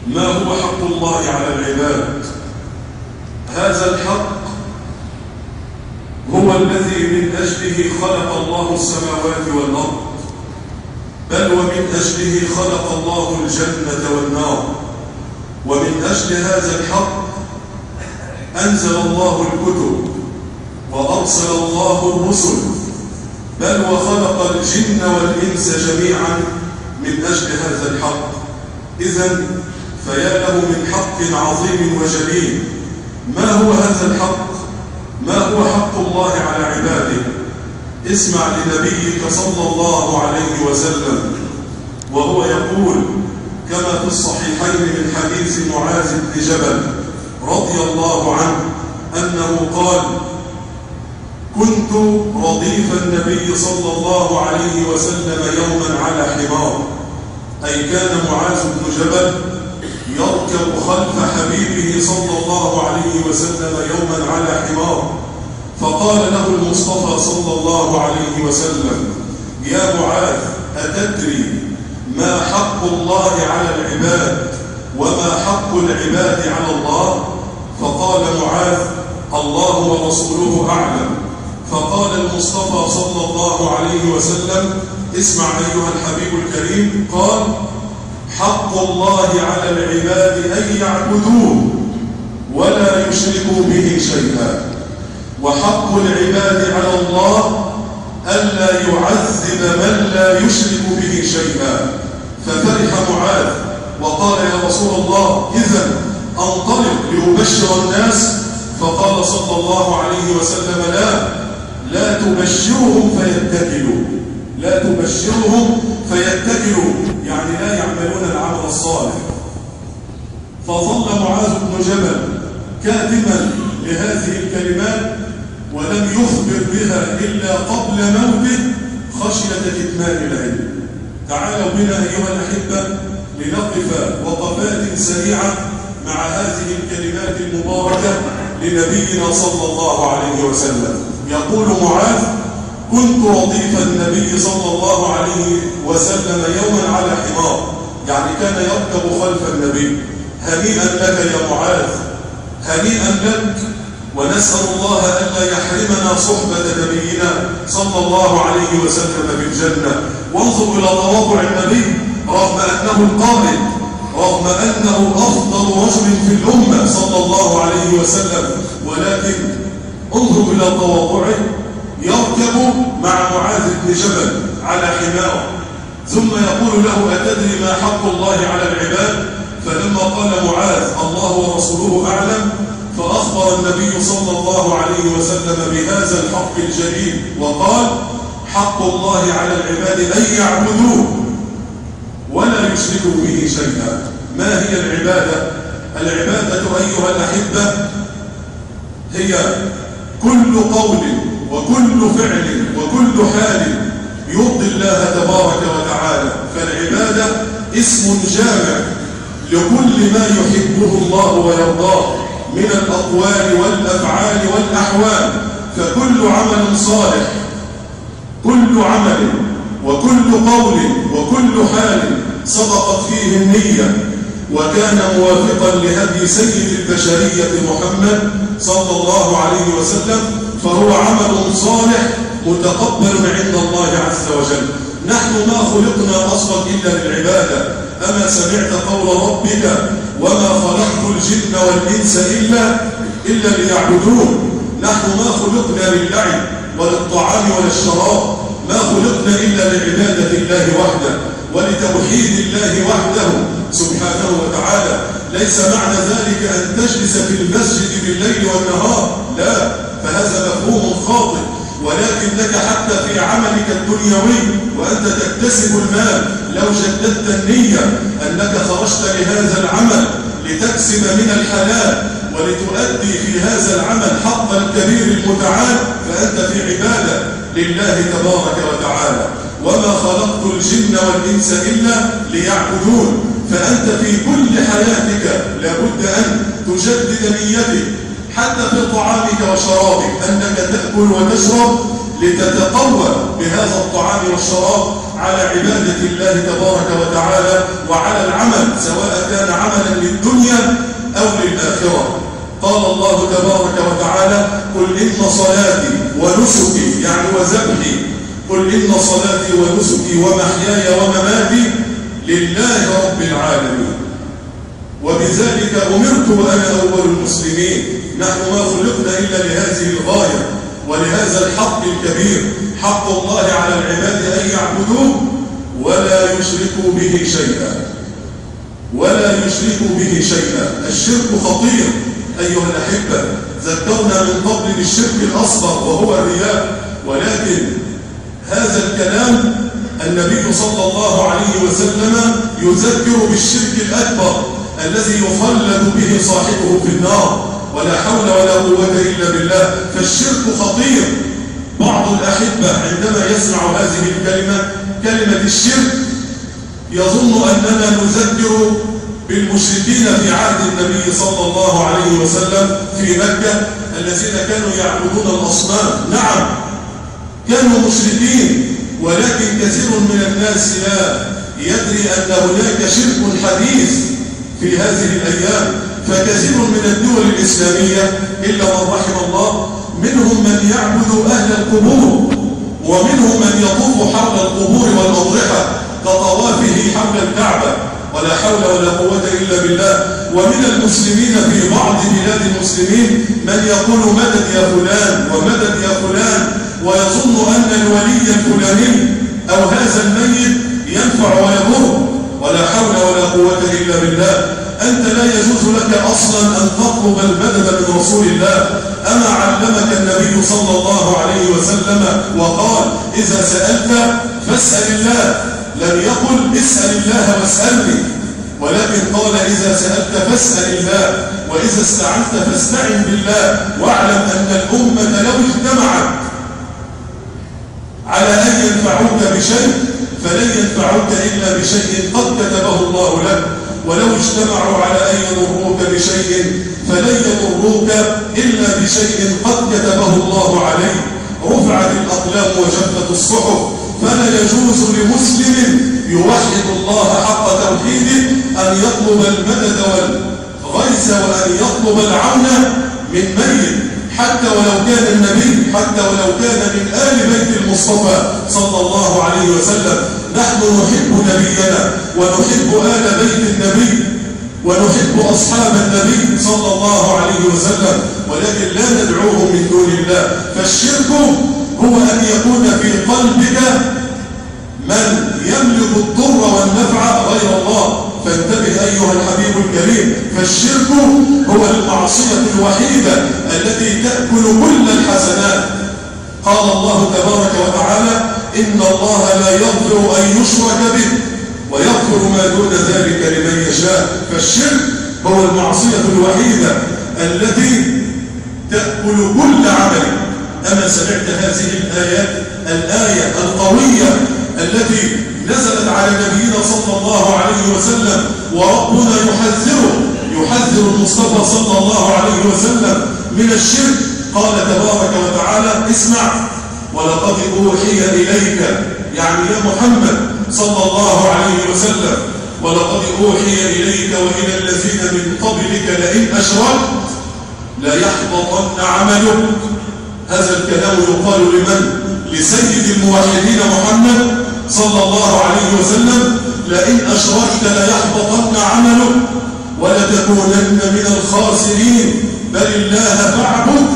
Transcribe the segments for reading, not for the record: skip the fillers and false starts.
ما هو حق الله على العباد؟ هذا الحق هو الذي من أجله خلق الله السماوات والأرض، بل ومن أجله خلق الله الجنة والنار. ومن أجل هذا الحق أنزل الله الكتب وأرسل الله الرسل، بل وخلق الجن والإنس جميعا من أجل هذا الحق. إذن فيا له من حق عظيم وجليل. ما هو هذا الحق؟ ما هو حق الله على عباده؟ اسمع لنبيك صلى الله عليه وسلم وهو يقول كما في الصحيحين من حديث معاذ بن جبل رضي الله عنه أنه قال: كنت رديف النبي صلى الله عليه وسلم يوما على حمار، أي كان معاذ بن جبل يركب خلف حبيبه صلى الله عليه وسلم يوما على حمار، فقال له المصطفى صلى الله عليه وسلم: يا معاذ، أتدري ما حق الله على العباد وما حق العباد على الله؟ فقال معاذ: الله ورسوله أعلم. فقال المصطفى صلى الله عليه وسلم: اسمع أيها الحبيب الكريم، قال: حق الله على العباد أن يعبدوه ولا يشركوا به شيئا، وحق العباد على الله ألا يعذب من لا يشرك به شيئا. ففرح معاذ وقال: يا رسول الله، إذن أنطلق لأبشر الناس؟ فقال صلى الله عليه وسلم: لا تبشرهم فيتكلوا، لا تبشرهم فيتكلوا، يعني لا يعملون العمل الصالح. فظل معاذ بن جبل كاتما لهذه الكلمات ولم يخبر بها إلا قبل موته خشية كتمان العلم. تعالوا بنا أيها الأحبة لنقف وقفات سريعة مع هذه الكلمات المباركة لنبينا صلى الله عليه وسلم. يقول معاذ: كنت رديف النبي صلى الله عليه وسلم يوما على حمار، يعني كان يركب خلف النبي. هنيئا لك يا معاذ، هنيئا لك، ونسأل الله ألا يحرمنا صحبة نبينا صلى الله عليه وسلم بالجنة. وانظر إلى تواضع النبي رغم أنه القائد، رغم أنه أفضل رجل في الأمة صلى الله عليه وسلم، ولكن انظر إلى تواضعه، يركب مع معاذ بن جبل على حمار، ثم يقول له: أتدري ما حق الله على العباد؟ فلما قال معاذ: الله ورسوله أعلم، فأخبر النبي صلى الله عليه وسلم بهذا الحق الجليل وقال: حق الله على العباد أن يعبدوه ولا يشركوا به شيئا. ما هي العبادة؟ العبادة أيها الأحبة هي كل قول وكل فعل وكل حال يرضي الله تبارك وتعالى. فالعبادة اسم جامع لكل ما يحبه الله ويرضاه من الأقوال والأفعال والأحوال. فكل عمل صالح، كل عمل وكل قول وكل حال صدقت فيه النية وكان موافقا لهدي سيد البشرية محمد صلى الله عليه وسلم فهو عمل صالح متقبل عند الله عز وجل. نحن ما خلقنا أصلا إلا للعبادة. أما سمعت قول ربك: وما خلقت الجن والإنس إلا ليعبدون. نحن ما خلقنا للعب وللطعام وللشراب، ما خلقنا إلا لعبادة الله وحده ولتوحيد الله وحده سبحانه وتعالى. ليس معنى ذلك أن تجلس في المسجد بالليل والنهار، لا، فهذا مفهوم خاطئ. ولكنك حتى في عملك الدنيوي وأنت تكتسب المال لو جددت النية أنك خرجت لهذا العمل لتكسب من الحلال ولتؤدي في هذا العمل حق الكبير المتعال، فأنت في عبادة لله تبارك وتعالى. وما خلقت الجن والإنس إلا ليعبدون. فأنت في كل حياتك لابد أن تجدد نيتك، حتى في طعامك وشرابك، أنك تأكل وتشرب لتتقوى بهذا الطعام والشراب على عبادة الله تبارك وتعالى وعلى العمل، سواء كان عملا للدنيا أو للآخرة. قال الله تبارك وتعالى: قل إن صلاتي ونسكي، يعني وذبحي، قل إن صلاتي ونسكي ومحياي ومماتي لله رب العالمين، وبذلك أمرت وأنا أول المسلمين. نحن ما خلقنا إلا لهذه الغاية ولهذا الحق الكبير، حق الله على العباد أن يعبدوه ولا يشركوا به شيئا، ولا يشركوا به شيئا. الشرك خطير أيها الأحبة، ذكرنا من قبل بالشرك الأصغر وهو الرياء، ولكن هذا الكلام النبي صلى الله عليه وسلم يذكر بالشرك الأكبر الذي يخلد به صاحبه في النار، ولا حول ولا قوة إلا بالله. فالشرك خطير. بعض الأحبة عندما يسمع هذه الكلمة، كلمة الشرك، يظن أننا نذكر بالمشركين في عهد النبي صلى الله عليه وسلم في مكة الذين كانوا يعبدون الأصنام. نعم، كانوا مشركين، ولكن كثير من الناس لا يدري أن هناك شرك حديث في هذه الأيام. فكثير من الدول الإسلامية إلا من رحم الله منهم من يعبد أهل القبور، ومنهم من يطوف حول القبور والأضرحة كطوافه حول الكعبة، ولا حول ولا قوة إلا بالله. ومن المسلمين في بعض بلاد المسلمين من يقول مدد يا فلان ومدد يا فلان، ويظن أن الولي الفلاني أو هذا الميت ينفع ويضر، ولا حول ولا قوة إلا بالله. أنت لا يجوز لك أصلا أن تطلب المدد من رسول الله. أما علمك النبي صلى الله عليه وسلم وقال: إذا سألت فاسأل الله، لم يقل اسأل الله واسألني، ولكن قال: إذا سألت فاسأل الله، وإذا استعنت فاستعن بالله، واعلم أن الأمة لو اجتمعت على أن ينفعوك بشيء فلن ينفعوك إلا بشيء قد كتبه الله لك، ولو اجتمعوا على أن يضروك بشيء فلن يضروك إلا بشيء قد كتبه الله عليك. رفعت الأقلام وجفت الصحف، فلا يجوز لمسلم يوحد الله حق توحيده أن يطلب المدد والغيث وأن يطلب العون من ميت، حتى ولو كان النبي، حتى ولو كان من آل بيت المصطفى صلى الله عليه وسلم. نحن نحب نبينا ونحب آل بيت النبي ونحب أصحاب النبي صلى الله عليه وسلم، ولكن لا ندعوهم من دون الله. فالشرك هو أن يكون في قلبك من يملك الضر والنفع غير الله. فانتبه أيها الحبيب الكريم، فالشرك هو المعصية الوحيدة التي تأكل كل الحسنات. قال الله تبارك وتعالى: إن الله لا يغفر أن يشرك به ويغفر ما دون ذلك لمن يشاء. فالشرك هو المعصية الوحيدة التي تأكل كل عمل. أما سمعت هذه الآية القوية التي نزلت على نبينا صلى الله عليه وسلم، وربنا يحذر المصطفى صلى الله عليه وسلم من الشرك. قال تبارك وتعالى: اسمع: ولقد أوحي إليك، يعني يا محمد صلى الله عليه وسلم، ولقد أوحي إليك وإلى الذين من قبلك لئن أشركت ليحبطن عملك. هذا الكلام يقال لمن؟ لسيد الموحدين محمد صلى الله عليه وسلم: لئن أشركت ليحبطن عملك ولتكونن من الخاسرين، بل الله فاعبد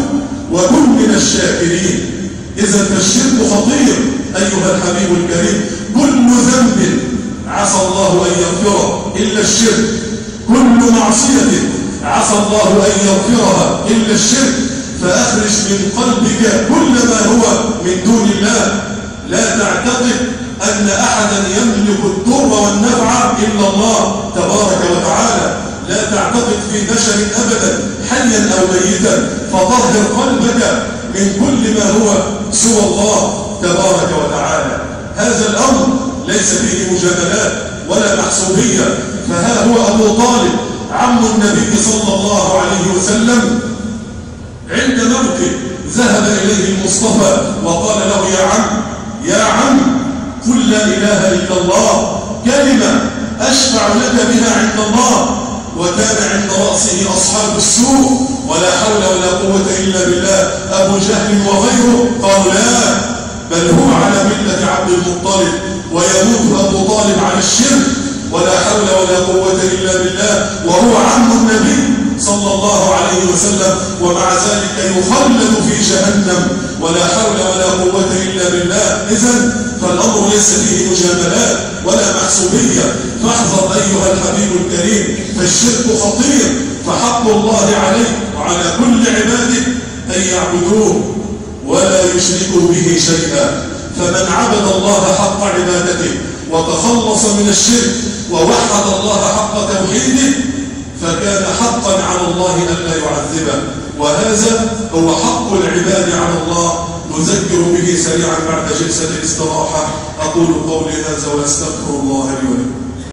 وكن من الشاكرين. إذا فالشرك خطير أيها الحبيب الكريم. كل ذنب عسى الله أن يغفره إلا الشرك، كل معصية عسى الله أن يغفرها إلا الشرك. فأخرج من قلبك كل ما هو من دون الله. لا تعتقد أن أحدا يملك الضر والنفع إلا الله تبارك وتعالى. لا تعتقد في بشر أبدا حيا أو ميتا. فطهر قلبك من كل ما هو سوى الله تبارك وتعالى. هذا الأمر ليس فيه مجاملات ولا محسوبية. فها هو أبو طالب عم النبي صلى الله عليه وسلم عند موته ذهب إليه المصطفى وقال له: يا عم قل لا إله إلا الله، كلمة أشفع لك بها عند الله. وكان عند رأسه أصحاب السوء ولا حول ولا قوة إلا بالله، أبو جهل وغيره، قالوا: لا، بل هو على ملة عبد المطلب، ويموت أبو طالب على الشرك، ولا حول ولا قوة إلا بالله، وهو عم النبي صلى الله عليه وسلم، ومع ذلك يخلد في جهنم، ولا حول ولا قوة إلا بالله. إذن فالأمر ليس فيه مجاملات ولا محسوبية، فاحذر أيها الحبيب الكريم، فالشرك خطير، فحق الله عليك وعلى كل عباده أن يعبدوه ولا يشركوا به شيئا. فمن عبد الله حق عبادته وتخلص من الشرك ووحد الله حق توحيده فكان حقا على الله ألا يعذبه، وهذا هو حق العباد على الله. نذكر به سريعا بعد جلسة الاستراحة. أقول قولي هذا وأستغفر الله لي ولكم.